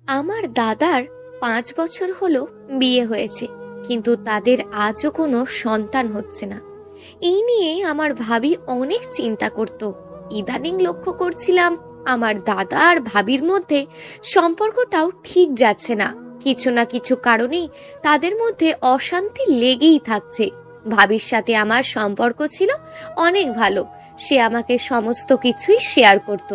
আমার দাদার 5 বছর হলো বিয়ে হয়েছে, কিন্তু তাদের আজও কোনো সন্তান হচ্ছে না। এই নিয়ে আমার ভাবি অনেক চিন্তা করত। ইদানিং লক্ষ্য করছিলাম আমার দাদা আর ভাবির মধ্যে সম্পর্কটাও ঠিক যাচ্ছে না। কিছু না কিছু কারণেই তাদের মধ্যে অশান্তি লেগেই থাকছে। ভাবির সাথে আমার সম্পর্ক ছিল অনেক ভালো। সে আমাকে সমস্ত কিছুই শেয়ার করত,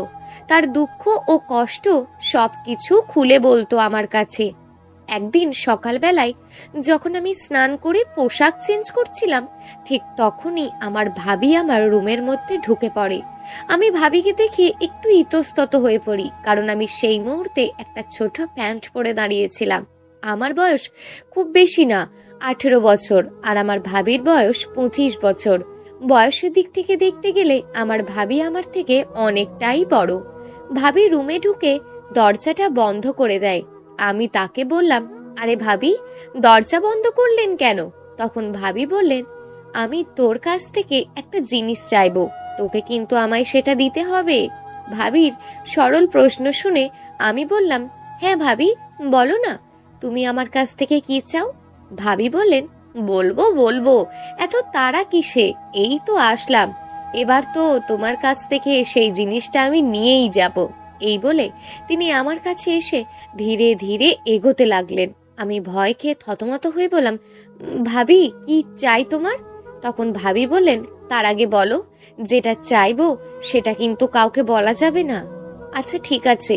তার দুঃখ ও কষ্ট সবকিছু খুলে বলতো আমার কাছে। একদিন সকালবেলায় যখন আমি স্নান করে পোশাক চেঞ্জ করছিলাম, ঠিক তখনই আমার ভাবি আমার রুমের মধ্যে ঢুকে পড়ে। আমি ভাবিকে দেখে একটু ইতস্তত হয়ে পড়ি, কারণ আমি সেই মুহূর্তে একটা ছোট প্যান্ট পরে দাঁড়িয়েছিলাম। আমার বয়স খুব বেশি না, 18 বছর, আর আমার ভাবির বয়স 25 বছর। বয়সের দিক থেকে দেখতে গেলে আমার ভাবি আমার থেকে অনেকটাই বড়। ভাবি রুমে ঢুকে দরজাটা বন্ধ করে দেয়। আমি তাকে বললাম, আরে ভাবি, দরজা বন্ধ করলেন কেন? তখন ভাবি বললেন, আমি তোর কাছ থেকে একটা জিনিস চাইবো, তোকে কিন্তু আমায় সেটা দিতে হবে। ভাবির সরল প্রশ্ন শুনে আমি বললাম, হ্যাঁ ভাবি, বলো না, তুমি আমার কাছ থেকে কি চাও? ভাবি বললেন, বলবো বলবো, এত তাড়া কিসে, এই তো আসলাম, এবার তো তোমার কাছ থেকে সেই জিনিসটা আমি নিয়েই যাব। এই বলে তিনি আমার কাছে এসে ধীরে ধীরে এগোতে লাগলেন। আমি ভয় খেয়ে থতমত হয়ে বললাম, ভাবি, কি চাই তোমার? তখন ভাবি বললেন, তার আগে বলো, যেটা চাইবো সেটা কিন্তু কাউকে বলা যাবে না। আচ্ছা ঠিক আছে।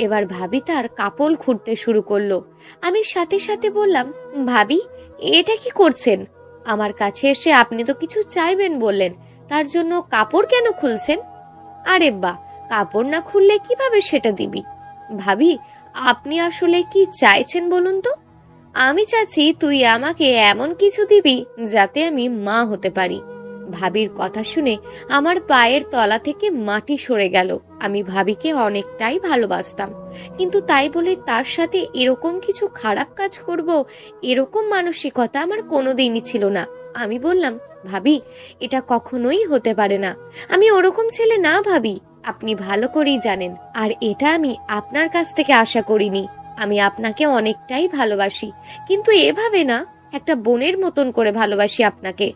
এবার ভাবি তার কাপড় খুঁড়তে শুরু করলো। আমি সাথে সাথে বললাম, ভাবি, এটা কি করছেন? আমার কাছে এসে আপনি তো কিছু চাইবেন বললেন, তার জন্য কাপড় কেন খুলছেন? আরে বা, কাপড় না খুললে কিভাবে সেটা দিবি? ভাবি, আপনি আসলে কি চাইছেন বলুন তো? আমি চাচ্ছি তুই আমাকে এমন কিছু দিবি যাতে আমি মা হতে পারি। ভাবির কথা শুনে আমার পায়ের তলা থেকে মাটি সরে গেল। আমি ভাবিকে অনেকটাই ভালোবাসতাম, কিন্তু তাই বলে তার সাথে এরকম কিছু খারাপ কাজ করব, এরকম মানসিকতা আমার কোনোদিনই ছিল না। আমি বললাম, ভাবি, এটা কখনোই হতে পারে না। আমি ওরকম ছেলে না ভাবি, আপনি ভালো করেই জানেন, আর এটা আমি আপনার কাছ থেকে আশা করিনি। আমি আপনাকে অনেকটাই ভালোবাসি, কিন্তু এভাবে না, একটা বোনের মতন করে ভালোবাসি আপনাকে।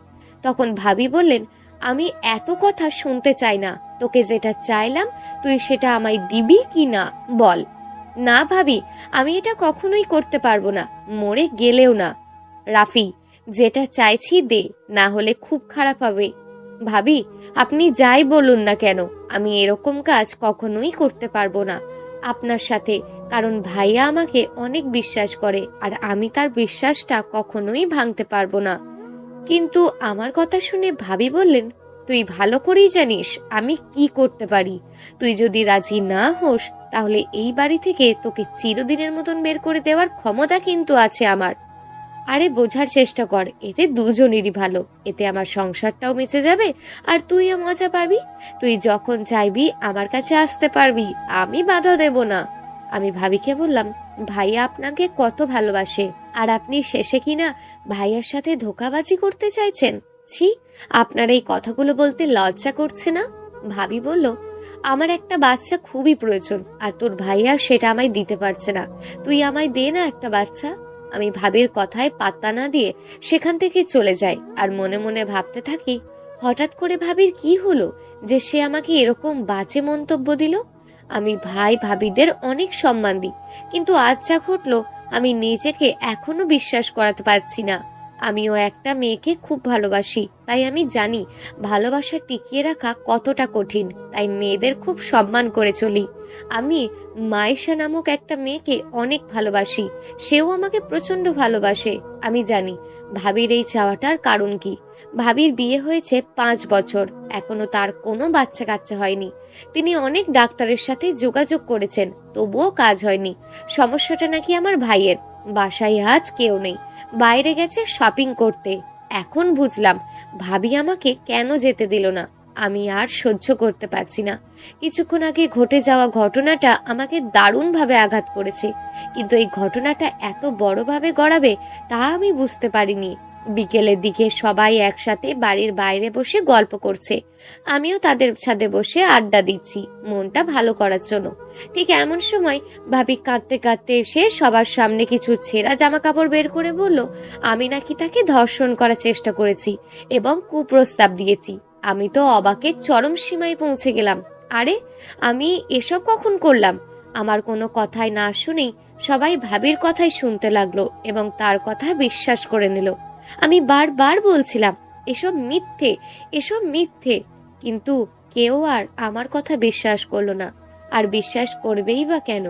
তখন ভাবি বললেন, আমি এত কথা শুনতে চাই না, তোকে যেটা চাইলাম তুই সেটা আমায় দিবি কি না বল। না ভাবি, আমি এটা কখনোই করতে পারবো না, মরে গেলেও না। রাফি, যেটা চাইছি দে, না হলে খুব খারাপ হবে। ভাবি, আপনি যাই বলুন না কেন, আমি এরকম কাজ কখনোই করতে পারবো না আপনার সাথে, কারণ ভাইয়া আমাকে অনেক বিশ্বাস করে, আর আমি তার বিশ্বাসটা কখনোই ভাঙতে পারবো না। কিন্তু আমার কথা শুনে ভাবি বললেন, তুই ভালো করেই জানিস আমি কি করতে পারি। তুই যদি রাজি না হোস, তাহলে এই বাড়ি থেকে তোকে চিরদিনের মতন বের করে দেওয়ার ক্ষমতা কিন্তু আছে আমার। আরে বোঝার চেষ্টা কর, এতে দুজনেরই ভালো, এতে আমার সংসারটাও বেঁচে যাবে, আর তুইও মজা পাবি। তুই যখন চাইবি আমার কাছে আসতে পারবি, আমি বাধা দেব না। আমি ভাবিকে বললাম, ভাইয়া আপনাকে কত ভালোবাসে, আর আপনি শেষে কিনা ভাইয়ার সাথে ধোঁকাবাজি করতে চাইছেন। ছি, আপনার এই কথাগুলো বলতে লজ্জা করছে না? ভাবি বলল, আমার একটা বাচ্চা খুবই প্রয়োজন, আর তোর ভাইয়া সেটা আমায় দিতে পারছে না, তুই আমায় দে না একটা বাচ্চা। আমি ভাবির কথায় পাত্তা না দিয়ে সেখান থেকে চলে যাই, আর মনে মনে ভাবতে থাকি, হঠাৎ করে ভাবির কি হলো যে সে আমাকে এরকম বাজে মন্তব্য দিল। আমি ভাই ভাবিদের অনেক সম্মান দিই, কিন্তু আজ যা ঘটলো আমি নিজেকে এখনো বিশ্বাস করাতে পারছি না। আমিও একটা মেয়েকে খুব ভালোবাসি, তাই আমি জানি ভালোবাসা টিকিয়ে রাখা কতটা কঠিন, তাই মেয়েদের খুব সম্মান করে চলি। আমি মায়েশা নামক একটা মেয়েকে অনেক ভালোবাসি, সেও আমাকে প্রচন্ড ভালোবাসে। আমি জানি ভাবির এই চাওয়াটার কারণ কি। ভাবির বিয়ে হয়েছে 5 বছর, এখনো তার কোনো বাচ্চা কাচ্চা হয়নি। তিনি অনেক ডাক্তারের সাথে যোগাযোগ করেছেন, তবুও কাজ হয়নি। সমস্যাটা নাকি আমার ভাইয়ের। বাসায় আজ কেউ নেই, বাইরে গেছে শপিং করতে। এখন বুঝলাম ভাবি আমাকে কেন যেতে দিল না। আমি আর সহ্য করতে পারছি না। কিছুক্ষণ আগে ঘটে যাওয়া ঘটনাটা আমাকে দারুণভাবে আঘাত করেছে, কিন্তু এই ঘটনাটা এত বড়ভাবে গড়াবে তা আমি বুঝতে পারিনি। বিকেলের দিকে সবাই একসাথে বাড়ির বাইরে বসে গল্প করছে, আমিও তাদের সাথে বসে আড্ডা দিচ্ছি মনটা ভালো করার জন্য। ঠিক এমন সময় ভাবি কাঁদতে কাঁদতে এসে সবার সামনে কিছু ছেঁড়া জামা কাপড় বের করে বলল আমি নাকি তাকে ধর্ষণ করার চেষ্টা করেছি এবং কুপ্রস্তাব দিয়েছি। আমি তো অবাকের চরম সীমায় পৌঁছে গেলাম। আরে আমি এসব কখন করলাম? আমার কোনো কথাই না শুনেই সবাই ভাবির কথাই শুনতে লাগলো এবং তার কথা বিশ্বাস করে নিল। আমি বারবার বলছিলাম এসব মিথ্যে, এসব মিথ্যে, কিন্তু কেউ আর আমার কথা বিশ্বাস করলো না। আর বিশ্বাস করবেই বা কেন?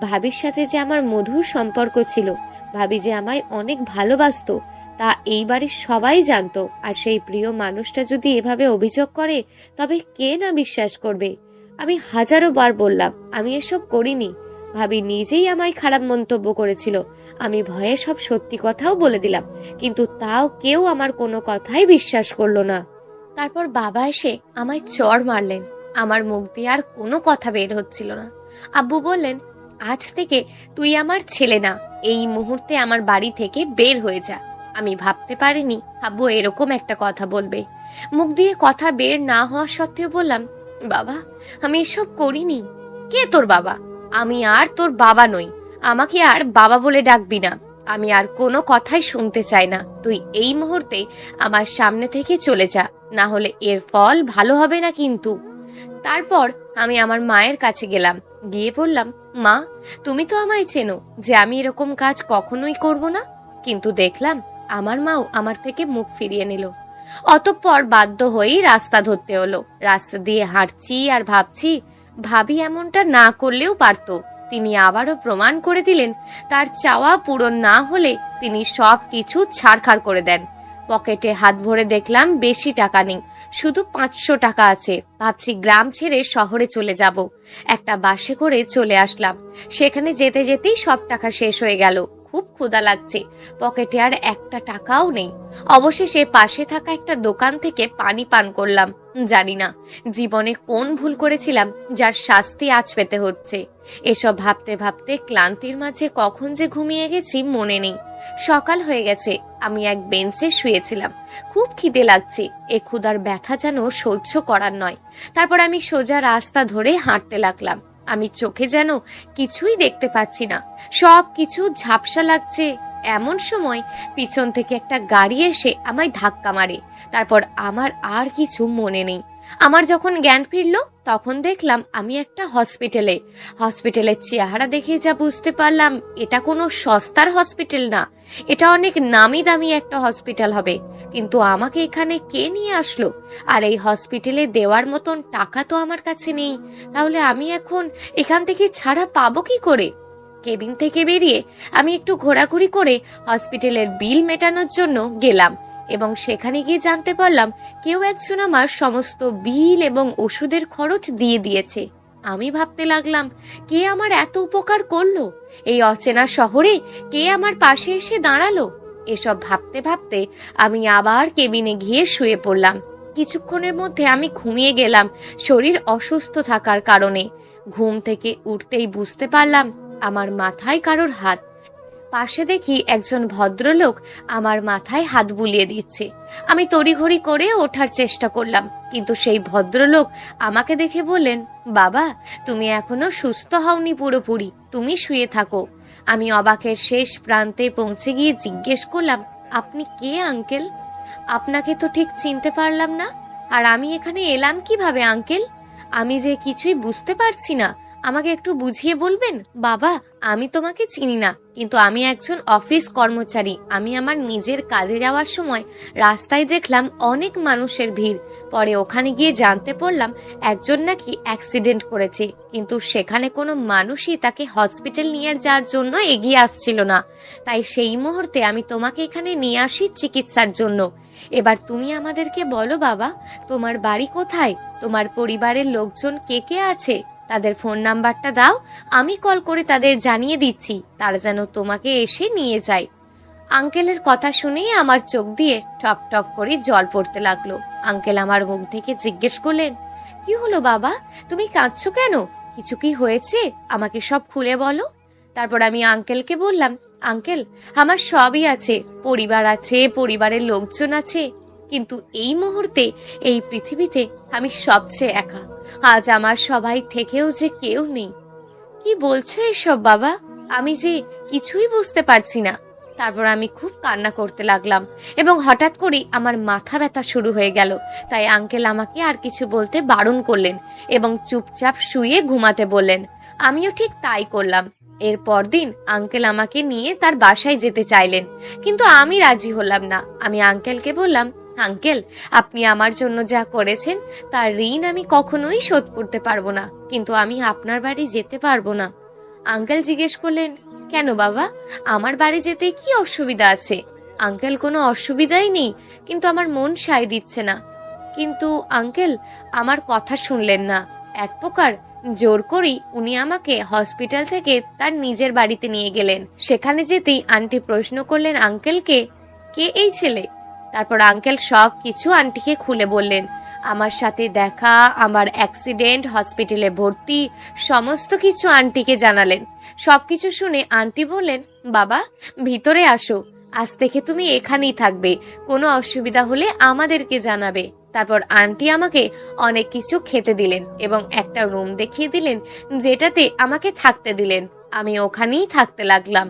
ভাবির সাথে যে আমার মধুর সম্পর্ক ছিল, ভাবি যে আমায় অনেক ভালোবাসতো, তা এই বাড়ির সবাই জানতো। আর সেই প্রিয় মানুষটা যদি এভাবে অভিযোগ করে তবে কে না বিশ্বাস করবে? আমি হাজারো বার বললাম আমি এসব করিনি। ভাবি নিজেই আমায় খারাপ মন্তব্য করেছিল, আমি ভয়ে সব সত্যি কথাও বলে দিলাম, কিন্তু তাও কেউ আমার কোনো কথাই বিশ্বাস করলো না। তারপর বাবা এসে আমায় চড় মারলেন। আমার মুখ দিয়ে আর কোনো কথা বের হচ্ছিল না। আব্বু বললেন আজ থেকে তুই আমার ছেলে না, এই মুহূর্তে আমার বাড়ি থেকে বের হয়ে যা। আমি ভাবতে পারিনি আব্বু এরকম একটা কথা বলবে। মুখ দিয়ে কথা বের না হওয়া সত্ত্বেও বললাম বাবা আমি এসব করিনি। কে তোর বাবা? আমি আর তোর বাবা নই, আমাকে আর বাবা বলে ডাকবি না। আমি আর কোনো কথাই শুনতে চাই না। তুই এই মুহূর্তে আমার সামনে থেকে চলে যা, না হলে এর ফল ভালো হবে না কিন্তু। তারপর আমি আমার মায়ের কাছে গেলাম, গিয়ে বললাম মা তুমি তো আমায় চেনো যে আমি এরকম কাজ কখনোই করব না। কিন্তু দেখলাম আমার মাও আমার থেকে মুখ ফিরিয়ে নিল। অতঃপর বাধ্য হয়েই রাস্তা ধরতে হলো। রাস্তা দিয়ে হাঁটছি আর ভাবছি ভাবি এমনটা না করলেও পারতো। তিনি আবারও প্রমাণ করে দিলেন তার চাওয়া পূরণ না হলে তিনি সব কিছু ছাড়খাড় করে দেন। পকেটে হাত ভরে দেখলাম বেশি টাকা নেই, শুধু 500 টাকা আছে। ভাবছি গ্রাম ছেড়ে শহরে চলে যাব। একটা বাসে করে চলে আসলাম। সেখানে যেতে যেতেই সব টাকা শেষ হয়ে গেল। খুব ক্ষুধা লাগছে, পকেটে আর একটা টাকাও নেই। অবশেষে পাশে থাকা একটা দোকান থেকে পানি পান করলাম। জানি না জীবনে কোন ভুল করেছিলাম যার শাস্তি আজ পেতে হচ্ছে। এসব ভাবতে ভাবতে ক্লান্তির মাঝে কখন যে ঘুমিয়ে গেছি মনে নেই। সকাল হয়ে গেছে। আমি এক বেঞ্চে শুয়েছিলাম। খুব খিদে লাগছে, এ ক্ষুধার ব্যথা যেন সহ্য করার নয়। তারপর আমি সোজা রাস্তা ধরে হাঁটতে লাগলাম। আমি চোখে যেন কিছুই দেখতে পাচ্ছি না, সব কিছু ঝাপসা লাগছে। এমন সময় পিছন থেকে একটা গাড়ি এসে আমায় ধাক্কা মারে। তারপর আমার আর কিছু মনে নেই। আমার যখন জ্ঞান ফিরলো তখন দেখলাম আমি একটা হসপিটালের চেহারা দেখে যা বুঝতে পারলাম এটা কোনো সস্তার হসপিটাল না, এটা অনেক নামি দামি একটা হসপিটাল হবে। কিন্তু আমাকে এখানে কে নিয়ে আসলো? আর এই হসপিটালে দেওয়ার মতন টাকা তো আমার কাছে নেই। তাহলে আমি এখন এখান থেকে ছাড়া পাবো কি করে? কেবিন থেকে বেরিয়ে আমি একটু ঘোরাঘুরি করে হসপিটালের বিল মেটানোর জন্য গেলাম এবং সেখানে গিয়ে জানতে পারলাম কেউ একজন আমার সমস্ত বিল এবং ওষুধের খরচ দিয়ে দিয়েছে। আমি ভাবতে লাগলাম কে আমার এত উপকার করলো? এই অচেনা শহরে কে আমার পাশে এসে দাঁড়ালো? এসব ভাবতে ভাবতে আমি আবার কেবিনে গিয়ে শুয়ে পড়লাম। কিছুক্ষণের মধ্যে আমি ঘুমিয়ে গেলাম শরীর অসুস্থ থাকার কারণে। ঘুম থেকে উঠতেই বুঝতে পারলাম আমার মাথায় কারোর হাত। পাশে দেখি একজন ভদ্রলোক আমার মাথায় হাত বুলিয়ে দিচ্ছে। আমি তড়িঘড়ি করে ওঠার চেষ্টা করলাম, কিন্তু সেই ভদ্রলোক আমাকে দেখে বললেন বাবা তুমি এখনো সুস্থ হওনি পুরোপুরি, তুমি শুয়ে থাকো। আমি অবাকের শেষ প্রান্তে পৌঁছে গিয়ে জিজ্ঞেস করলাম আপনি কে আঙ্কেল? আপনাকে তো ঠিক চিনতে পারলাম না। আর আমি এখানে এলাম কিভাবে আঙ্কেল? আমি যে কিছুই বুঝতে পারছি না, আমাকে একটু বুঝিয়ে বলবেন? বাবা আমি তোমাকে চিনি না, কিন্তু আমি একজন অফিস কর্মচারী। আমি আমার নিজের কাজে যাওয়ার সময় রাস্তায় দেখলাম অনেক মানুষের ভিড়। পরে ওখানে গিয়ে জানতে পারলাম একজন নাকি অ্যাক্সিডেন্ট করেছে, কিন্তু সেখানে কোনো মানুষই তাকে হসপিটাল নিয়ে যাওয়ার জন্য এগিয়ে আসছিল না। তাই সেই মুহূর্তে আমি তোমাকে এখানে নিয়ে আসি চিকিৎসার জন্য। এবার তুমি আমাদেরকে বলো বাবা তোমার বাড়ি কোথায়, তোমার পরিবারের লোকজন কে কে আছে, তাদের ফোন নাম্বারটা দাও, আমি কল করে তাদের জানিয়ে দিচ্ছি তারা যেন তোমাকে এসে নিয়ে যায়। আঙ্কেলের কথা শুনেই আমার চোখ দিয়ে টপ টপ করে জল পড়তে লাগলো। আঙ্কেল আমার মুখ থেকে জিজ্ঞেস করলেন কি হলো বাবা, তুমি কাঁদছো কেন? কিছু কি হয়েছে? আমাকে সব খুলে বলো। তারপর আমি আঙ্কেলকে বললাম, আঙ্কেল, আমার সবই আছে, পরিবার আছে, পরিবারের লোকজন আছে, কিন্তু এই মুহূর্তে এই পৃথিবীতে আমি সবচেয়ে একা। আজ আমার সবাই থেকেও যে কেউ নেই। কি বলছো এসব বাবা? আমি যে কিছুই বুঝতে পারছি না। তারপর আমি খুব কান্না করতে লাগলাম এবং হঠাৎ করে আমার মাথা ব্যথা শুরু হয়ে গেল। তাই আঙ্কেল আমাকে আর কিছু বলতে বারণ করলেন এবং চুপচাপ শুয়ে ঘুমাতে বললেন। আমিও ঠিক তাই করলাম। এর পরদিন আঙ্কেল আমাকে নিয়ে তার বাসায় যেতে চাইলেন, কিন্তু আমি রাজি হলাম না। আমি আঙ্কেলকে বললাম, আঙ্কেল, আপনি আমার জন্য যা করেছেন তার ঋণ আমি কখনোই শোধ করতে পারবো না, কিন্তু আমি আপনার বাড়ি যেতে পারবো না। আঙ্কেল জিজ্ঞেস করলেন, কেন বাবা, আমার বাড়ি যেতে কি অসুবিধা আছে? আঙ্কেল, কোনো অসুবিধাই নেই, কিন্তু আমার মন সায় দিচ্ছে না। কিন্তু আঙ্কেল আমার কথা শুনলেন না। এক প্রকার জোর করেই উনি আমাকে হসপিটাল থেকে তার নিজের বাড়িতে নিয়ে গেলেন। সেখানে যেতেই আন্টি প্রশ্ন করলেন আঙ্কেলকে, কে এই ছেলে? তারপর আঙ্কেল সব কিছু আন্টিকে খুলে বললেন। আমার সাথে দেখা, আমার অ্যাক্সিডেন্ট, হসপিটালে ভর্তি, সমস্ত কিছু আন্টিকে জানালেন। সবকিছু শুনে আন্টি বললেন, বাবা, ভিতরে আসো, আজ থেকে তুমি এখানেই থাকবে, কোনো অসুবিধা হলে আমাদেরকে জানাবে। তারপর আন্টি আমাকে অনেক কিছু খেতে দিলেন এবং একটা রুম দেখিয়ে দিলেন, যেটাতে আমাকে থাকতে দিলেন। আমি ওখানেই থাকতে লাগলাম।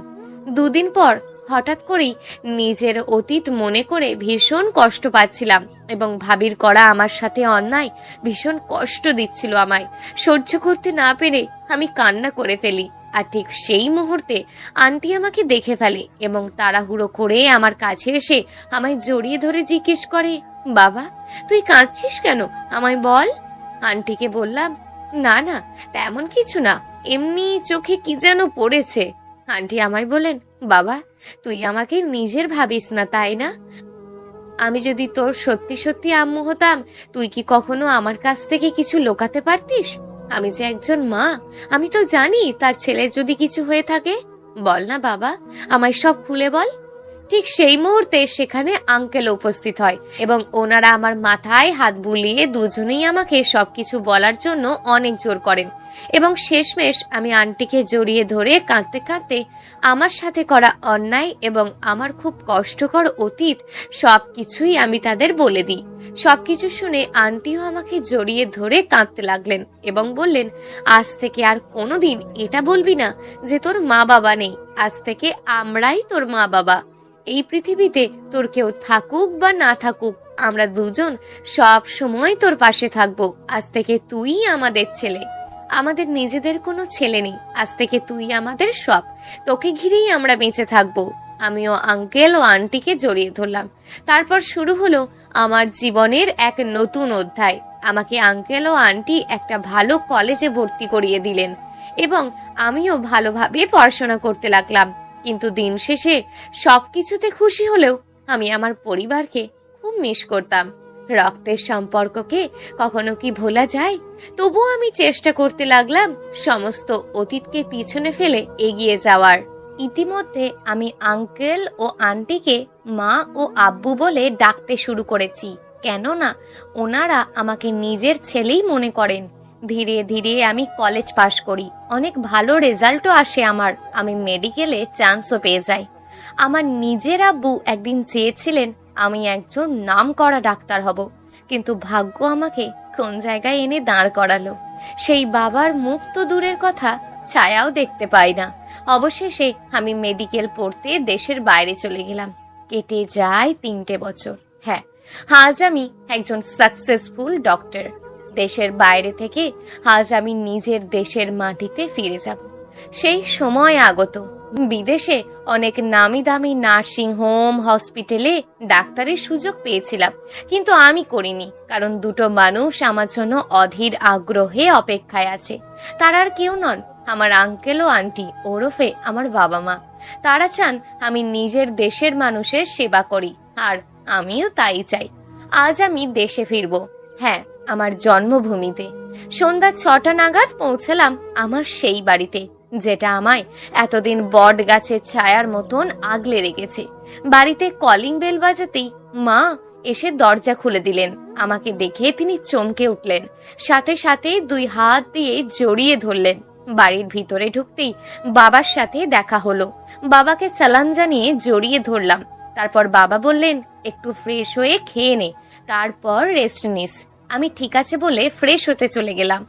2 দিন পর হঠাৎ করেই নিজের অতীত মনে করে ভীষণ কষ্ট পাচ্ছিলাম এবং ভাবির করা আমার সাথে অন্যায় ভীষণ কষ্ট দিচ্ছিল আমায়। সহ্য করতে না পেরে আমি কান্না করে ফেলি। আর ঠিক সেই মুহূর্তে আন্টি আমাকে দেখে ফেলে এবং তাড়াহুড়ো করে আমার কাছে এসে আমায় জড়িয়ে ধরে জিজ্ঞেস করে, বাবা, তুই কাঁদছিস কেন, আমায় বল। আন্টিকে বললাম, না না, তেমন কিছু না, এমনি চোখে কি যেন পড়েছে। আন্টি আমায় বলেন, বাবা, তুই আমাকে নিজের ভাবিস না, তাই না? আমি যদি তোর সত্যি সত্যি আম্মু হতাম, তুই কি কখনো আমার কাছ থেকে কিছু লুকাতে পারতিস? আমি যে একজন মা, আমি তো জানি তার ছেলের যদি কিছু হয়ে থাকে। বল না বাবা, আমায় সব খুলে বল। ঠিক সেই মুহূর্তে সেখানে আঙ্কেল উপস্থিত হয় এবং ওনারা আমার মাথায় হাত বুলিয়ে দুজনেই আমাকে সবকিছু বলার জন্য অনেক জোর করেন এবং শেষমেশ আমি আন্টিকে জড়িয়ে ধরে কাঁদতে কাঁদতে আমার সাথে করা অন্যায় এবং আমার খুব কষ্টকর অতীত সবকিছুই আমি তাদের বলে দিই। সবকিছু শুনে আন্টিও আমাকে জড়িয়ে ধরে কাঁদতে লাগলেন এবং বললেন, আজ থেকে আর কোনোদিন এটা বলবি না যে তোর মা বাবা নেই। আজ থেকে আমরাই তোর মা বাবা। এই পৃথিবীতে তোর কেউ থাকুক বা না থাকুক, আমরা দুজন সব সময় তোর পাশে থাকবো। আজ থেকে তুই আমাদের ছেলে, আমাদের নিজেদের কোনো ছেলে নেই। আজ থেকে তুই আমাদের সব, তোকে ঘিরেই আমরা বেঁচে থাকবো। আমিও আঙ্কেল ও আন্টিকে জড়িয়ে ধরলাম। তারপর শুরু হলো আমার জীবনের এক নতুন অধ্যায়। আমাকে আঙ্কেল ও আন্টি একটা ভালো কলেজে ভর্তি করিয়ে দিলেন এবং আমিও ভালোভাবে পড়াশোনা করতে লাগলাম। কিন্তু দিন শেষে সবকিছুতে খুশি হলেও আমি আমার পরিবারকে খুব মিস করতাম। রক্তের সম্পর্ককে কখনো কি ভোলা যায়? তবুও আমি চেষ্টা করতে লাগলাম সমস্ত অতীতকে পিছনে ফেলে এগিয়ে যাওয়ার। ইতিমধ্যে আমি আঙ্কেল ও আন্টিকে মা ও আব্বু বলে ডাকতে শুরু করেছি, কেননা ওনারা আমাকে নিজের ছেলেই মনে করেন। ধীরে ধীরে আমি কলেজ পাশ করি, অনেক ভালো রেজাল্টও আসে আমার। আমি মেডিকেলে চান্সও পেয়ে যাই। আমার নিজের আব্বু একদিন চেয়েছিলেন আমি একজন নামকরা ডাক্তার হব, কিন্তু ভাগ্য আমাকে কোন জায়গায় এনে দাঁড় করালো। সেই বাবার মুখ তো দূরের কথা, ছায়াও দেখতে পাই না। অবশেষে আমি মেডিকেল পড়তে দেশের বাইরে চলে গেলাম। কেটে যায় 3টে বছর। হ্যাঁ, আজ আমি একজন সাকসেসফুল ডক্টর। দেশের বাইরে থেকে আজ আমি নিজের দেশের মাটিতে ফিরে যাব। সেই সময় আগত। বিদেশে অনেক নামি দামি নার্সিং হোম, হসপিটালে ডাক্তারের সুযোগ পেয়েছিলাম, কিন্তু আমি করিনি, কারণ দুটো মানুষ আমার জন্য অধীর আগ্রহে অপেক্ষায় আছে। তারা আর কেউ নন, আমার আঙ্কেল ও আন্টি, ওরফে আমার বাবা মা। তারা চান আমি নিজের দেশের মানুষের সেবা করি, আর আমিও তাই চাই। আজ আমি দেশে ফিরবো, হ্যাঁ, আমার জন্মভূমিতে। সন্ধ্যা 6টা নাগাদ পৌঁছলাম আমার সেই বাড়িতে, যেটা আমায় এতদিন বট গাছের ছায়ার মতন আগলে রেখেছে। বাড়িতে কলিং বেল বাজাতেই মা এসে দরজা খুলে দিলেন। আমাকে দেখে তিনি চমকে উঠলেন, সাথে সাথে 2 হাত দিয়ে জড়িয়ে ধরলেন। বাড়ির ভিতরে ঢুকতেই বাবার সাথে দেখা হলো। বাবাকে সালাম জানিয়ে জড়িয়ে ধরলাম। তারপর বাবা বললেন, একটু ফ্রেশ হয়ে খেয়ে নে, তারপর রেস্ট নিস। আমি ঠিক আছে বলে ফ্রেশ হতে চলে গেলাম।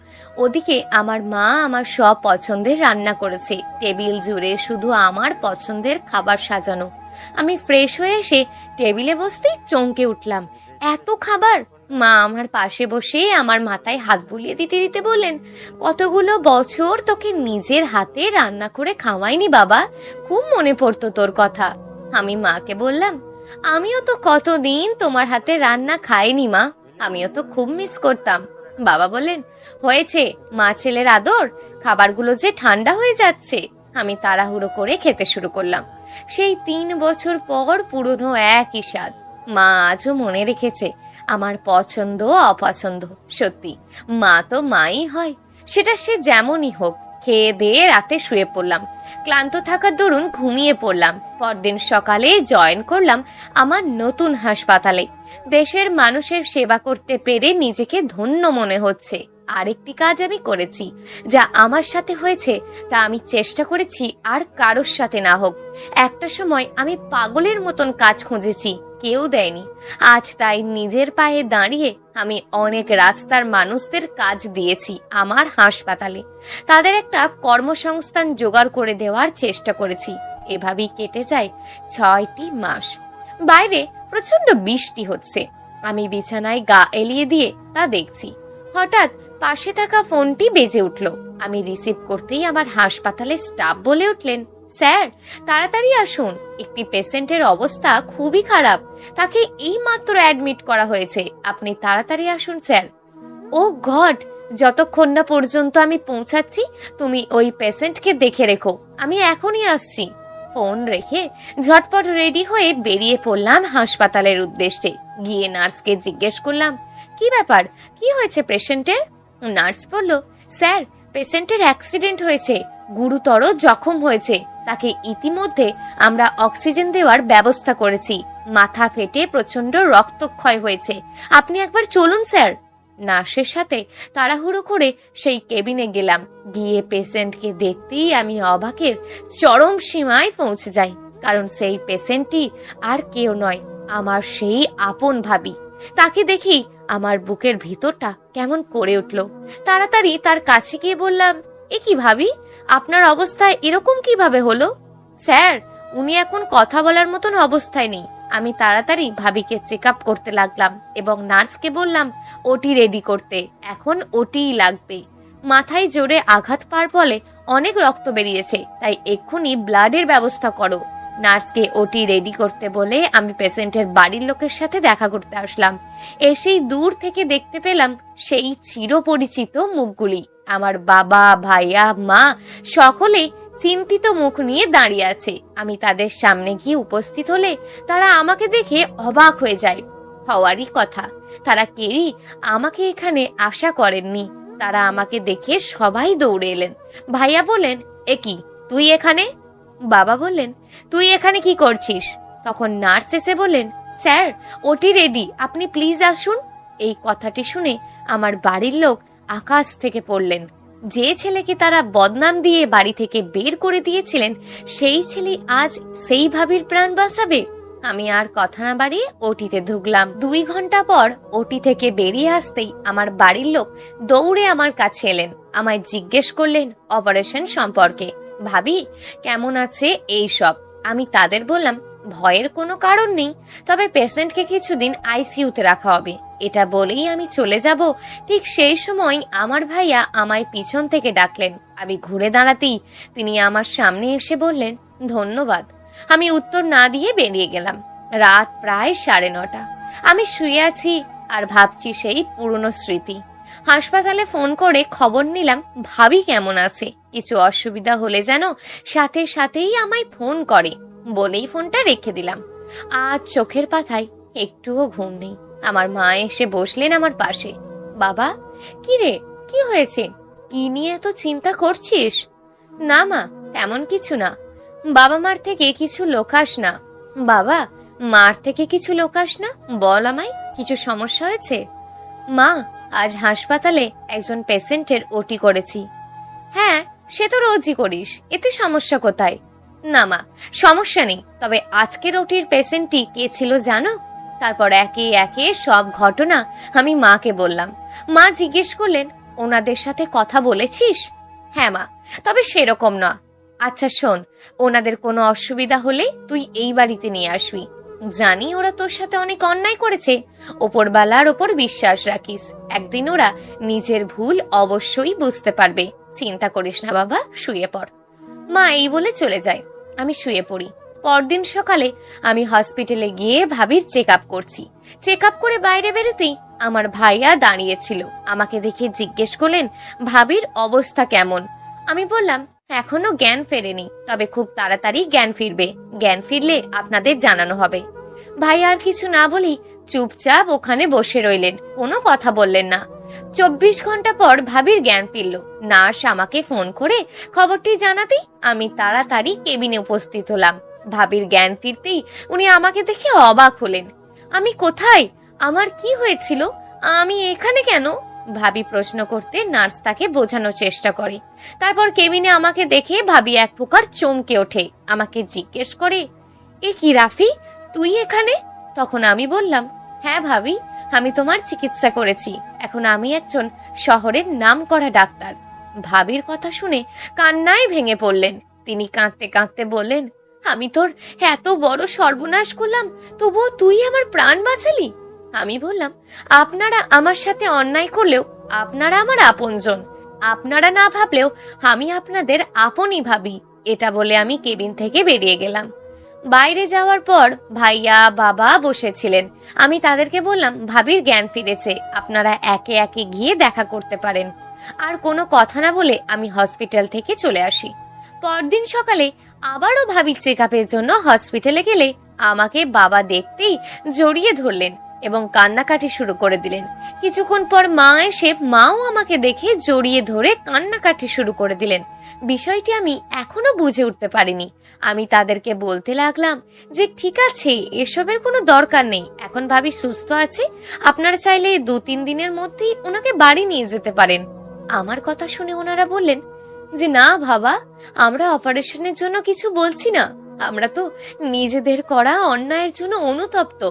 ওদিকে আমার মা আমার সব পছন্দের রান্না করেছে, টেবিল জুড়ে শুধু আমার পছন্দের খাবার সাজানো। আমি ফ্রেশ হয়ে এসে টেবিলে বসতেই চমকে উঠলাম, এত খাবার! মা আমার পাশে বসে আমার মাথায় হাত বুলিয়ে দিতে দিতে বললেন, কতগুলো বছর তোকে নিজের হাতে রান্না করে খাওয়াইনি বাবা, খুব মনে পড়তো তোর কথা। আমি মাকে বললাম, আমিও তো কতদিন তোমার হাতে রান্না খাইনি মা, আমিও তো খুব মিস করতাম। বাবা বললেন, হয়েছে, মা ছেলের আদর, খাবারগুলো যে ঠান্ডা হয়ে যাচ্ছে। আমি তাড়াহুড়ো করে খেতে শুরু করলাম। সেই 3 বছর পর পুরনো একই স্বাদ। মা আজও মনে রেখেছে আমার পছন্দ অপছন্দ। সত্যি, মা তো মাই হয়, সেটা সে যেমনই হোক। খেয়ে দিয়ে রাতে শুয়ে পড়লাম। ক্লান্ত থাকার দরুন ঘুমিয়ে পড়লাম। পরদিন সকালে জয়েন করলাম আমার নতুন হাসপাতালে। দেশের মানুষের সেবা করতে পেরে নিজেকে ধন্য মনে হচ্ছে। আরেকটি কাজ আমি করেছি, যা আমার সাথে হয়েছে তা আমি চেষ্টা করেছি আর কারোর সাথে না হোক। একটা সময় আমি পাগলের মতন কাজ খুঁজেছি, কেউ দেয়নি। আজ তাই নিজের পায়ে দাঁড়িয়ে আমি অনেক রাস্তার মানুষদের কাজ দিয়েছি আমার হাসপাতালে। তাদের একটা কর্মসংস্থান জোগাড় করে দেওয়ার চেষ্টা করেছি। এভাবেই কেটে যায় 6টি মাস। বাইরে প্রচন্ড বৃষ্টি হচ্ছে। আমি বিছানায় গা এলিয়ে দিয়ে তা দেখছি। হঠাৎ পাশে থাকা ফোনটি বেজে উঠল। আমি রিসিভ করতেই আমার হাসপাতালের স্টাফ বলে উঠলেন, স্যার তাড়াতাড়ি আসুন, একটি পেশেন্টের অবস্থা খুবই খারাপ, তাকে এই মাত্র অ্যাডমিট করা হয়েছে, আপনি তাড়াতাড়ি আসুন স্যার। ও গড, যতক্ষণ না পর্যন্ত আমি পৌঁছাচ্ছি তুমি ওই পেশেন্টকে দেখে রেখো, আমি এখনই আসছি। ফোন রেখে ঝটপট রেডি হয়ে বেরিয়ে পড়লাম হাসপাতালের উদ্দেশ্যে। গিয়ে নার্সকে জিজ্ঞেস করলাম, কি ব্যাপার, কি হয়েছে পেশেন্টের? নার্স বলল, স্যার পেশেন্টের অ্যাক্সিডেন্ট হয়েছে, গুরুতর জখম হয়েছে, তাকে ইতিমধ্যে আমরা অক্সিজেন দেওয়ার ব্যবস্থা করেছি, মাথা ফেটে প্রচন্ড রক্তক্ষয় হয়েছে, আপনি একবার চলুন স্যার। নার্সের সাথে তাড়াহুড়ো করে সেই কেবিনে গেলাম। গিয়ে পেশেন্টকে দেখতেই আমি অবাকের চরম সীমায় পৌঁছে যাই, কারণ সেই পেশেন্টটি আর কেউ নয়, আমার সেই আপন ভাবি। তাকে দেখি আমার বুকের ভিতরটা কেমন করে উঠল। তাড়াতাড়ি তার কাছে গিয়ে বললাম, এ কি ভাবি, আপনার অবস্থায় এরকম কিভাবে হলো? স্যার উনি এখন কথা বলার মতন অবস্থায় নেই। আমি তাড়াতাড়ি ভাবিকে চেক আপ করতে লাগলাম এবং নার্সকে বললাম ওটি রেডি করতে, এখন ওটিই লাগবে। মাথায় জোরে আঘাত পাওয়ার ফলে অনেক রক্ত বেরিয়েছে, তাই এক্ষুনি ব্লাডের ব্যবস্থা করো। নার্সকে ওটি রেডি করতে বলে আমি পেশেন্টের বাড়ির লোকের সাথে দেখা করতে আসলাম। এসেই দূর থেকে দেখতে পেলাম সেই চিরপরিচিত মুখগুলি। আমার বাবা, ভাইয়া, মা সকলে চিন্তিত মুখ নিয়ে দাঁড়িয়ে আছে। আমি তাদের সামনে গিয়ে উপস্থিত হলে তারা আমাকে দেখে অবাক হয়ে যায়। হওয়ারই কথা, তারা কেউই আমাকে এখানে আশা করেননি। তারা আমাকে দেখে সবাই দৌড়ে এলেন। ভাইয়া বললেন, এ কি তুই এখানে? বাবা বললেন, তুই এখানে কি করছিস? তখন নার্স এসে বললেন, স্যার ওটি রেডি, আপনি প্লিজ আসুন। এই কথাটি শুনে আমার বাড়ির লোক আকাশ থেকে পড়লেন। যে ছেলেকে তারা বদনাম দিয়ে বাড়ি থেকে বের করে দিয়েছিলেন, সেই ছেলে আজ সেই ভাবির প্রাণ বাঁচাবে। আমি আর কথা না বাড়িয়ে ওটিতে ঢুকলাম। 2 ঘন্টা পর ওটি থেকে বেরিয়ে আসতেই আমার বাড়ির লোক দৌড়ে আমার কাছে এলেন। আমায় জিজ্ঞেস করলেন অপারেশন সম্পর্কে, ভাবি কেমন আছে এই সব। আমি তাদের বললাম, ভয়ের কোনো কারণ নেই, তবে পেশেন্টকে কিছুদিন আইসিইউতে রাখা হবে। এটা বলেই আমি চলে যাব, ঠিক সেই সময় আমার ভাইয়া আমায় পিছন থেকে ডাকলেন। আমি ঘুরে দাঁড়াতেই তিনি আমার সামনে এসে বললেন, ধন্যবাদ। আমি উত্তর না দিয়ে বেরিয়ে গেলাম। রাত প্রায় 9:30। আমি শুয়ে আছি আর ভাবছি সেই পুরনো স্মৃতি। হাসপাতালে ফোন করে খবর নিলাম ভাবি কেমন আছে, কিছু অসুবিধা হলে যেন সাথে সাথেই আমায় ফোন করে, বলেই ফোনটা রেখে দিলাম। আজ চোখের পাতায় একটুও ঘুম নেই। আমার মা এসে বসলেন আমার পাশে। বাবা, কি রে, কি হয়েছে, কি নিয়ে এত চিন্তা করছিস? না মা, তেমন কিছু না। বাবা মার থেকে কিছু লোকাস না। বাবা, মার থেকে কিছু লোকাস না, বল আমায়, কিছু সমস্যা হয়েছে? মা, আজ হাসপাতালে একজন পেশেন্টের ওটি করেছি। হ্যাঁ, সে তো রোজই করিস, এতে সমস্যা কোথায়? না মা, সমস্যা নেই, তবে আজকের ওটির পেশেন্টটি কে ছিল জানো? তারপর একে একে সব ঘটনা আমি মাকে বললাম। মা জিজ্ঞেস করলেন, ওনাদের সাথে কথা বলেছিস? হ্যাঁ মা, তবে সেরকম না। আচ্ছা শোন, ওনাদের কোনো অসুবিধা হলে তুই এই বাড়িতে নিয়ে আসবি। জানি ওরা তোর সাথে অনেক অন্যায় করেছে, ওপরবালার ওপর বিশ্বাস রাখিস, একদিন ওরা নিজের ভুল অবশ্যই বুঝতে পারবে। চিন্তা করিস না বাবা, শুয়ে পড়। মা এই বলে চলে যায়। আমি শুয়ে পড়ি। পরদিন সকালে আমি হসপিটালে গিয়ে ভাবির চেক আপ করছি। চেক আপ করে বাইরে বেরোতেই আমার ভাইয়া দাঁড়িয়েছিল। আমাকে দেখে জিজ্ঞেস করলেন, ভাবির অবস্থা কেমন? আমি বললাম, এখনো জ্ঞান ফেরেনি, তবে খুব তাড়াতাড়ি জ্ঞান ফিরবে। জ্ঞান ফিরলে আপনাদের জানানো হবে। ভাই আর কিছু না বলেই চুপচাপ ওখানে বসে রইলেন, কোনো কথা বললেন না। 24 ঘন্টা পর ভাবির জ্ঞান ফিরল। নার্স আমাকে ফোন করে খবরটি জানাতেই আমি তাড়াতাড়ি কেবিনে উপস্থিত হলাম। ভাবির জ্ঞান ফিরতেই উনি আমাকে দেখে অবাক হলেন। আমি কোথায়? আমার কি হয়েছিল? আমি এখানে কেন? ভাবি প্রশ্ন করতে নার্স তাকে বোঝানোর চেষ্টা করে। তারপর কেবিনে আমাকে দেখে ভাবি এক প্রকার চমকে ওঠে। আমাকে জিজ্ঞেস করে, এ কি রাফি, তুই এখানে? তখন আমি বললাম, হ্যাঁ ভাবি, আমি তোমার চিকিৎসা করেছি। এখন আমি একজন শহরের নামকরা ডাক্তার। ভাবির কথা শুনে কান্নায় ভেঙে পড়লেন। তিনি কাঁদতে কাঁদতে বললেন, আমি তোর এত বড় সর্বনাশ করলাম, তবুও তুই আমার প্রাণ বাঁচালি। আমি বললাম, আপনারা আমার সাথে অন্যায় করলেও আপনারা আমার আপনজন। আপনারা না ভাবলেও আমি আপনাদের আপনই ভাবি। এটা বলে আমি কেবিন থেকে বেরিয়ে গেলাম। বাইরে যাওয়ার পর ভাইয়া বাবা বসেছিলেন। আমি তাদেরকে বললাম, ভাবির জ্ঞান ফিরেছে, আপনারা একে একে গিয়ে দেখা করতে পারেন। আর কোনো কথা না বলে আমি হসপিটাল থেকে চলে আসি। পরদিন সকালে আবারও ভাবির চেক আপের জন্য হসপিটালে গেলে আমাকে বাবা দেখতেই জড়িয়ে ধরলেন এবং কান্নাকাটি শুরু করে দিলেন। কিছুক্ষণ পর মা এসে মাও আমাকে দেখে জড়িয়ে ধরে কান্নাকাটি শুরু করে দিলেন। বিষয়টি আমি এখনো বুঝে উঠতে পারিনি। আমি তাদেরকে বলতে লাগলাম যে ঠিক আছে, এসবের কোনো দরকার নেই, এখন ভাবি সুস্থ আছে, আপনারা চাইলে 2-3 দিনের মধ্যেই ওনাকে বাড়ি নিয়ে যেতে পারেন। আমার কথা শুনে ওনারা বললেন যে না বাবা, আমরা অপারেশনের জন্য কিছু বলছি না, আমরা তো নিজেদের করা অন্যায়ের জন্য অনুতপ্ত।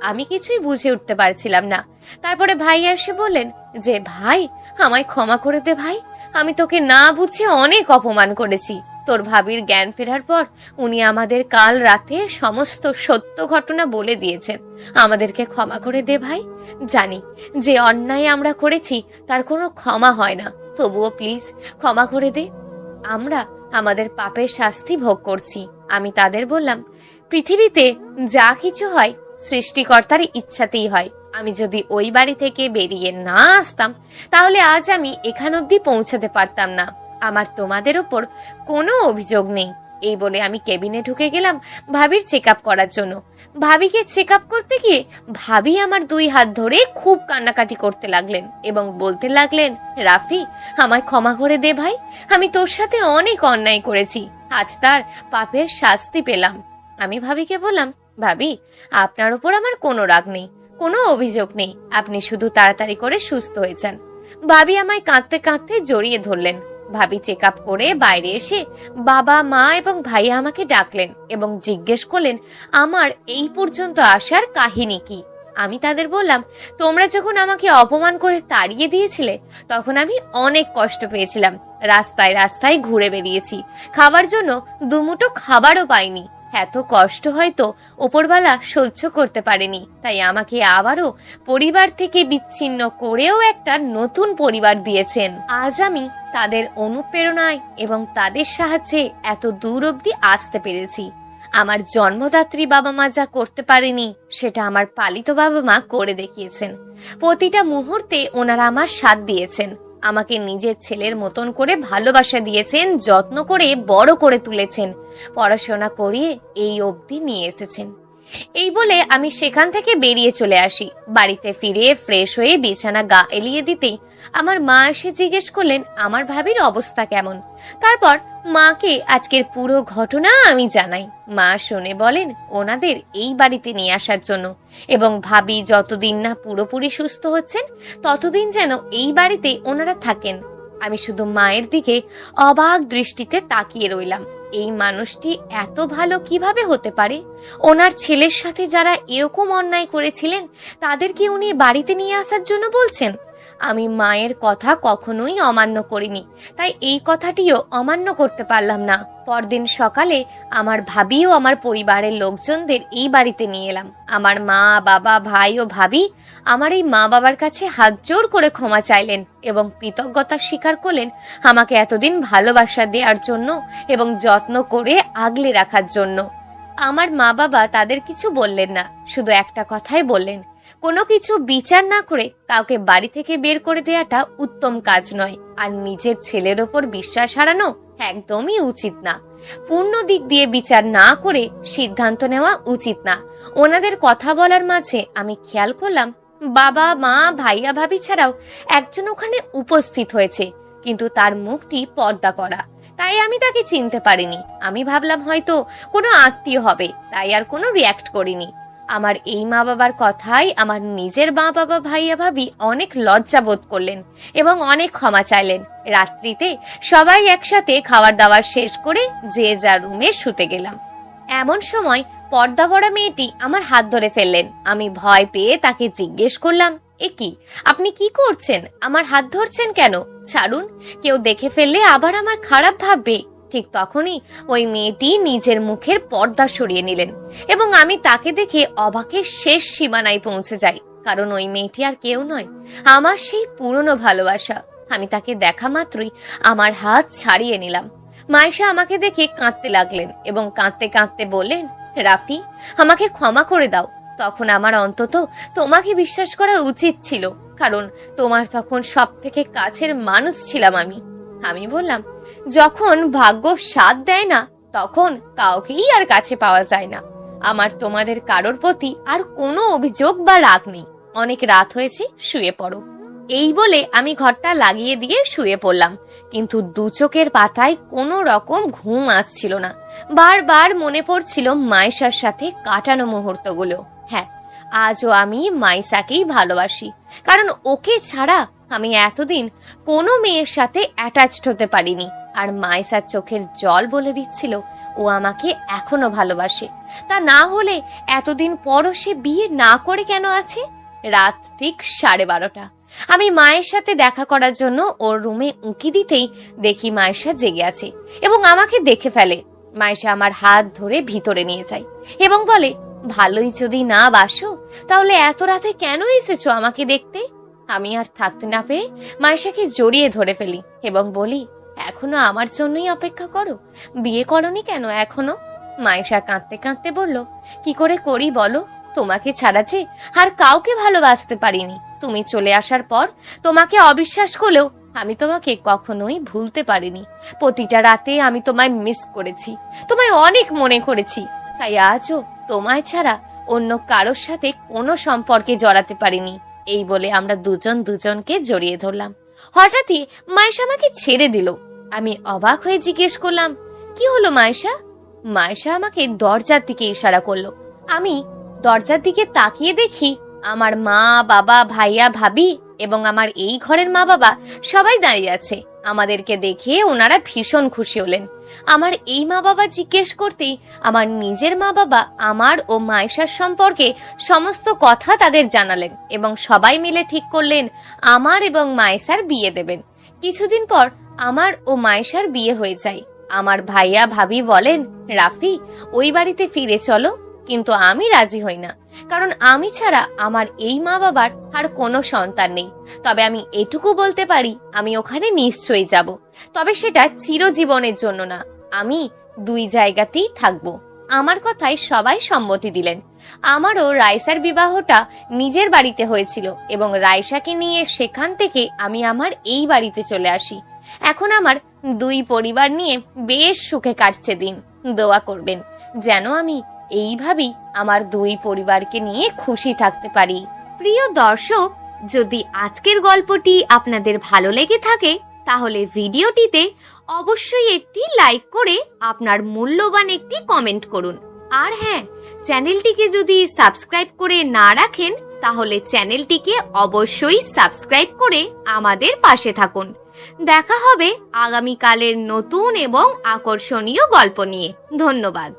আমি কিছুই বুঝে উঠতে পারছিলাম না। তারপরে ভাই এসে বললেন যে ভাই, আমায় ক্ষমা করে দে ভাই, আমি তোকে না বুঝে অনেক অপমান করেছি। তোর ভাবির জ্ঞান ফেরার পর উনি আমাদের কাল রাতে সমস্ত সত্য ঘটনা বলে দিয়েছেন। আমাদেরকে ক্ষমা করে দে ভাই। জানি যে অন্যায় আমরা করেছি তার কোনো ক্ষমা হয় না, তবুও প্লিজ ক্ষমা করে দে। আমরা আমাদের পাপের শাস্তি ভোগ করছি। আমি তাদের বললাম, পৃথিবীতে যা কিছু হয় সৃষ্টিকর্তার ইচ্ছাতেই হয়। আমি যদি ওই বাড়ি থেকে বেরিয়ে না আসতাম তাহলে আজ আমি এখান অবধি পৌঁছাতে পারতাম না। আমার তোমাদের ওপর কোনো অভিযোগ নেই। এই বলে আমি কেবিনে ঢুকে গেলাম ভাবির চেক আপ করার জন্য। ভাবিকে চেক আপ করতে গিয়ে ভাবি আমার 2 হাত ধরে খুব কান্নাকাটি করতে লাগলেন এবং বলতে লাগলেন, রাফি, আমায় ক্ষমা করে দে ভাই, আমি তোর সাথে অনেক অন্যায় করেছি, আজ তার পাপের শাস্তি পেলাম। আমি ভাবিকে বললাম, ভাবি, আপনার ওপর আমার কোনো রাগ নেই, কোনো অভিযোগ নেই, আপনি শুধু তাড়াতাড়ি করে সুস্থ হয়ে যান। ভাবি আমায় কাঁদতে কাঁদতে জড়িয়ে ধরলেন। ভাবি চেক আপ করে বাইরে এসে বাবা মা এবং ভাইয়া আমাকে ডাকলেন এবং জিজ্ঞেস করলেন আমার এই পর্যন্ত আসার কাহিনী কি। আমি তাদের বললাম, তোমরা যখন আমাকে অপমান করে তাড়িয়ে দিয়েছিলে তখন আমি অনেক কষ্ট পেয়েছিলাম। রাস্তায় রাস্তায় ঘুরে বেরিয়েছি, খাবার জন্য 2 মুঠো খাবারও পাইনি। এত কষ্ট হয়তো ওপরওয়ালা সহ্য করতে পারেনি, তাই আমাকে আবারও পরিবার থেকে বিচ্ছিন্ন করেও একটা নতুন পরিবার দিয়েছেন। আজ আমি তাদের অনুপ্রেরণায় এবং তাদের সাহায্যে এত দূর অবধি আসতে পেরেছি। আমার জন্মদাত্রী বাবা মা যা করতে পারেনি সেটা আমার পালিত বাবা মা করে দেখিয়েছেন। প্রতিটা মুহূর্তে ওনারা আমার সাথ দিয়েছেন, আমাকে নিজের ছেলের মতন করে ভালোবাসা দিয়েছেন, যত্ন করে বড় করে তুলেছেন, পড়াশোনা করিয়ে এই অবধি নিয়ে এসেছেন। এই বলে আমি সেখান থেকে বেরিয়ে চলে আসি। বাড়িতে ফিরে ফ্রেশ হয়ে বিছানা গা এলিয়ে দিতেই আমার মা এসে জিজ্ঞেস করলেন আমার ভাবির অবস্থা কেমন। তারপর মাকে আজকের পুরো ঘটনা আমি জানাই। মা শুনে বলেন ওনাদের এই বাড়িতে নিয়ে আসার জন্য এবং ভাবি যতদিন না পুরোপুরি সুস্থ হচ্ছেন ততদিন যেন এই বাড়িতে ওনারা থাকেন। আমি শুধু মায়ের দিকে অবাক দৃষ্টিতে তাকিয়ে রইলাম। এই মানুষটি এত ভালো কিভাবে হতে পারে? ওনার ছেলের সাথে যারা এরকম অন্যায় করেছিলেন তাদেরকে উনি বাড়িতে নিয়ে আসার জন্য বলছেন। আমি মায়ের কথা কখনোই অমান্য করিনি, তাই এই কথাটিও অমান্য করতে পারলাম না। পরদিন সকালে আমার ভাবি ও আমার পরিবারের লোকজনদের এই বাড়িতে নিয়ে এলাম। আমার মা, বাবা, ভাই ও ভাবি আমার এই মা বাবার কাছে হাত জোড় করে ক্ষমা চাইলেন এবং কৃতজ্ঞতা স্বীকার করলেন আমাকে এতদিন ভালোবাসা দেওয়ার জন্য এবং যত্ন করে আগলে রাখার জন্য। আমার মা বাবা তাদের কিছু বললেন না, শুধু একটা কথাই বললেন, কোনো কিছু বিচার না করে কাউকে বাড়ি থেকে বের করে দেওয়াটা উত্তম কাজ নয়, আর নিজের ছেলের ওপর বিশ্বাস হারানো একদমই উচিত না। পূর্ণ দিক দিয়ে বিচার না করে সিদ্ধান্ত নেওয়া উচিত না। ওনাদের কথা বলার মাঝে আমি খেয়াল করলাম বাবা, মা, ভাইয়া, ভাবি ছাড়াও একজন ওখানে উপস্থিত হয়েছে, কিন্তু তার মুখটি পর্দা করা, তাই আমি তাকে চিনতে পারিনি। আমি ভাবলাম হয়তো কোনো আত্মীয় হবে, তাই আর কোনো রিয়াক্ট করিনি। আমার এই মা বাবার কথাই আমার নিজের মা বাবা, ভাইয়া, ভাবি অনেক লজ্জা বোধ করলেন এবং অনেক ক্ষমা চাইলেন। রাত্রিতে সবাই একসাথে খাবার দাবার শেষ করে যে যার রুমে শুতে গেলাম। এমন সময় পর্দা পড়া মেয়েটি আমার হাত ধরে ফেললেন। আমি ভয় পেয়ে তাকে জিজ্ঞেস করলাম, এ কি, আপনি কি করছেন? আমার হাত ধরছেন কেন? ছাড়ুন, কেউ দেখে ফেললে আবার আমার খারাপ ভাববে। ঠিক তখনই ওই মেয়েটি নিজের মুখের পর্দা সরিয়ে নিলেন এবং আমি তাকে দেখে অবাকের শেষ সীমানায় পৌঁছে যাই, কারণ ওই মেয়েটি আর কেউ নয়, আমার সেই পুরনো ভালোবাসা। আমি তাকে দেখা মাত্রই আমার হাত ছাড়িয়ে নিলাম। মাইশা আমাকে দেখে কাঁদতে লাগলেন এবং কাঁদতে কাঁদতে বললেন, রাফি, আমাকে ক্ষমা করে দাও। তখন আমার অন্তত তোমাকে বিশ্বাস করা উচিত ছিল, কারণ তোমার তখন সব থেকে কাছের মানুষ ছিলাম আমি। আমি বললাম, যখন ভাগ্য সাথ দেয় না তখন কাউকেই আর কাছে পাওয়া যায় না। আমার তোমাদের কারোর প্রতি আর কোনো অভিযোগ বা রাগ নেই। অনেক রাত হয়েছে, শুয়ে পড়ো। এই বলে আমি ঘরটা লাগিয়ে দিয়ে শুয়ে পড়লাম, কিন্তু দু চোখের পাতায় কোনো রকম ঘুম আসছিল না। বারবার মনে পড়ছিল মাইশার সাথে কাটানো মুহূর্তগুলো। হ্যাঁ, আজও আমি মাইশাকেই ভালোবাসি, কারণ ওকে ছাড়া আমি এতদিন কোনো মেয়ের সাথে অ্যাটাচড হতে পারিনি। আর মাইশার চোখের জল বলে দিচ্ছিল ও আমাকে এখনো ভালোবাসে। তা না হলে এতদিন পরও সে বিয়ে না করে কেন আছে? রাত ঠিক 12:30। আমি মায়ের সাথে দেখা করার জন্য ওর রুমে উঁকি দিতেই দেখি মাইশা জেগে আছে এবং আমাকে দেখে ফেলে। মাইশা আমার হাত ধরে ভিতরে নিয়ে যায় এবং বলে, ভালোই যদি না বাসো তাহলে এত রাতে কেন এসেছো আমাকে দেখতে? আমি আর থাকতে না পেরে মাইশাকে জড়িয়ে ধরে ফেলি এবং বলি, এখনো আমার জন্যই অপেক্ষা করো? বিয়ে করনি কেন এখনো? মাইশা কাঁদতে কাঁদতে বলল, কি করে করি বলো? তোমাকে ছাড়া যে আর কাউকে ভালোবাসতে পারিনি। তুমি চলে আসার পর তোমাকে অবিশ্বাস করলেও আমি তোমাকে কখনোই ভুলতে পারিনি। প্রতিটা রাতে আমি তোমায় মিস করেছি, তোমায় অনেক মনে করেছি। তাই আজও তোমায় ছাড়া অন্য কারোর সাথে কোনো সম্পর্কে জড়াতে পারিনি। এই বলে আমরা দুজন দুজনকে জড়িয়ে ধরলাম। হঠাৎই মাইশা আমাকে ছেড়ে দিল। আমি অবাক হয়ে জিজ্ঞেস করলাম, কি হলো মাইশা? মাইশা আমাকে দরজার দিকে ইশারা করলো। আমি দরজার দিকে তাকিয়ে দেখি আমার মা, বাবা, ভাইয়া, ভাবি এবং আমার এই ঘরের মা বাবা সবাই দাঁড়িয়ে আছে। আমাদেরকে দেখে ওনারা ভীষণ খুশি হলেন। আমার এই মা বাবা জিজ্ঞেস করতেই আমার নিজের মা বাবা আমার ও মাইশার সম্পর্কে সমস্ত কথা তাদের জানালেন এবং সবাই মিলে ঠিক করলেন আমার এবং মাইশার বিয়ে দেবেন। কিছুদিন পর আমার ও মাইশার বিয়ে হয়ে যায়। আমার ভাইয়া ভাবি বলেন, রাফি, ওই বাড়িতে ফিরে চলো, কিন্তু আমি রাজি হই না, কারণ আমি ছাড়া আমার এই মা বাবার আর কোনো সন্তান নেই। তবে আমি এটুকু বলতে পারি, আমি ওখানে নিশ্চয়ই যাব, তবে সেটা চিরজীবনের জন্য না। আমি দুই জায়গাতেই থাকবো। আমার কথায় সবাই সম্মতি দিলেন। আমারও রাইসার বিবাহটা নিজের বাড়িতে হয়েছিল এবং রাইসাকে নিয়ে সেখান থেকে আমি আমার এই বাড়িতে চলে আসি। এখন আমার দুই পরিবার নিয়ে বেশ সুখে কাটছে দিন। দোয়া করবেন যেন আমি এইভাবেই আমার দুই পরিবারকে নিয়ে খুশি থাকতে পারি। প্রিয় দর্শক, যদি আজকের গল্পটি আপনাদের ভালো লেগে থাকে তাহলে ভিডিওটিতে অবশ্যই একটি লাইক করে আপনার মূল্যবান একটি কমেন্ট করুন। আর হ্যাঁ, চ্যানেলটিকে যদি সাবস্ক্রাইব করে না রাখেন তাহলে চ্যানেলটিকে অবশ্যই সাবস্ক্রাইব করে আমাদের পাশে থাকুন। দেখা হবে আগামীকালের নতুন এবং আকর্ষণীয় গল্প নিয়ে। ধন্যবাদ।